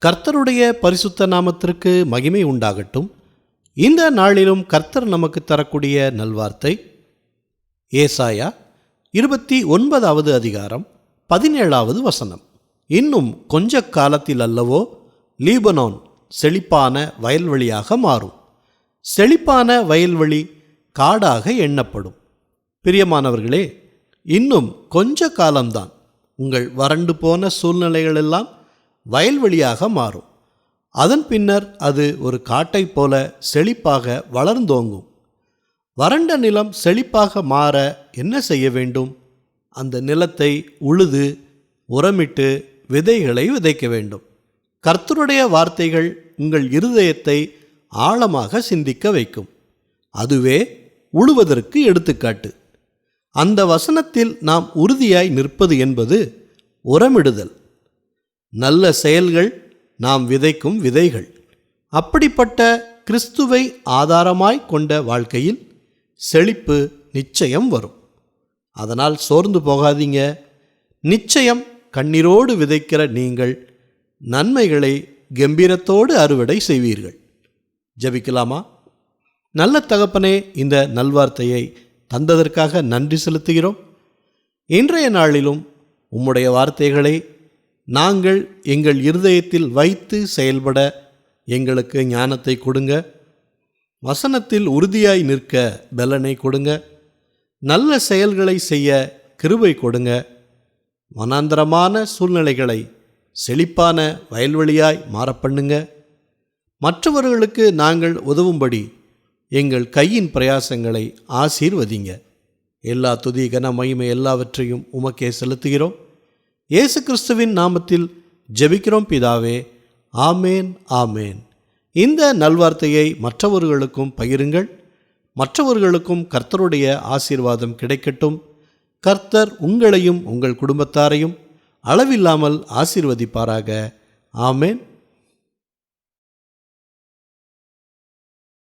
கர்த்தருடைய பரிசுத்த நாமத்திற்கு மகிமை உண்டாகட்டும். இந்த நாளிலும் கர்த்தர் நமக்கு தரக்கூடிய நல்வார்த்தை ஏசாயா 29வது அதிகாரம் 17வது வசனம். இன்னும் கொஞ்ச காலத்தில் அல்லவோ லீபனோன் செழிப்பான வயல்வெளியாக மாறும். செழிப்பான வயல்வெளி காடாக எண்ணப்படும். பிரியமானவர்களே, இன்னும் கொஞ்ச காலம்தான். உங்கள் வறண்டு போன சூழ்நிலைகளெல்லாம் வயல்வெளியாக மாறும். அதன் பின்னர் அது ஒரு காட்டைப் போல செழிப்பாக வளர்ந்தோங்கும். வறண்ட நிலம் செழிப்பாக மாற என்ன செய்ய வேண்டும்? அந்த நிலத்தை உழுது உரமிட்டு விதைகளை விதைக்க வேண்டும். கர்த்தருடைய வார்த்தைகள் உங்கள் இருதயத்தை ஆழமாக சிந்திக்க வைக்கும். அதுவே உழுவதற்கு எடுத்துக்காட்டு. அந்த வசனத்தில் நாம் உறுதியாய் நிற்பது என்பது உரமிடுதல். நல்ல செயல்கள் நாம் விதைக்கும் விதைகள். அப்படிப்பட்ட கிறிஸ்துவை ஆதாரமாய் கொண்ட வாழ்க்கையில் செழிப்பு நிச்சயம் வரும். அதனால் சோர்ந்து போகாதீங்க. நிச்சயம் கண்ணீரோடு விதைக்கிற நீங்கள் நன்மைகளை கம்பீரத்தோடு அறுவடை செய்வீர்கள். ஜெபிக்கலாமா? நல்ல தகப்பனே, இந்த நல்வார்த்தையை தந்ததற்காக நன்றி செலுத்துகிறோம். இன்றைய நாளிலும் உம்முடைய வார்த்தைகளை நாங்கள் எங்கள் இருதயத்தில் வைத்து செயல்பட எங்களுக்கு ஞானத்தை கொடுங்க. வசனத்தில் உறுதியாய் நிற்க பலனை கொடுங்க. நல்ல செயல்களை செய்ய கிருபை கொடுங்க. வனாந்தரமான சூழ்நிலைகளை செழிப்பான வயல்வெளியாய் மாறப்பண்ணுங்க. மற்றவர்களுக்கு நாங்கள் உதவும்படி எங்கள் கையின் பிரயாசங்களை ஆசீர்வதிங்க. எல்லா துதி கன மகிமை எல்லாவற்றையும் உமக்கே செலுத்துகிறோம். இயேசு கிறிஸ்துவின் நாமத்தில் ஜெபிக்கிறோம் பிதாவே. ஆமேன், ஆமேன். இந்த நல்வார்த்தையை மற்றவர்களுக்கும் பகிருங்கள். மற்றவர்களுக்கும் கர்த்தருடைய ஆசீர்வாதம் கிடைக்கட்டும். கர்த்தர் உங்களையும் உங்கள் குடும்பத்தாரையும் அளவில்லாமல் ஆசீர்வதிப்பாராக. ஆமேன்.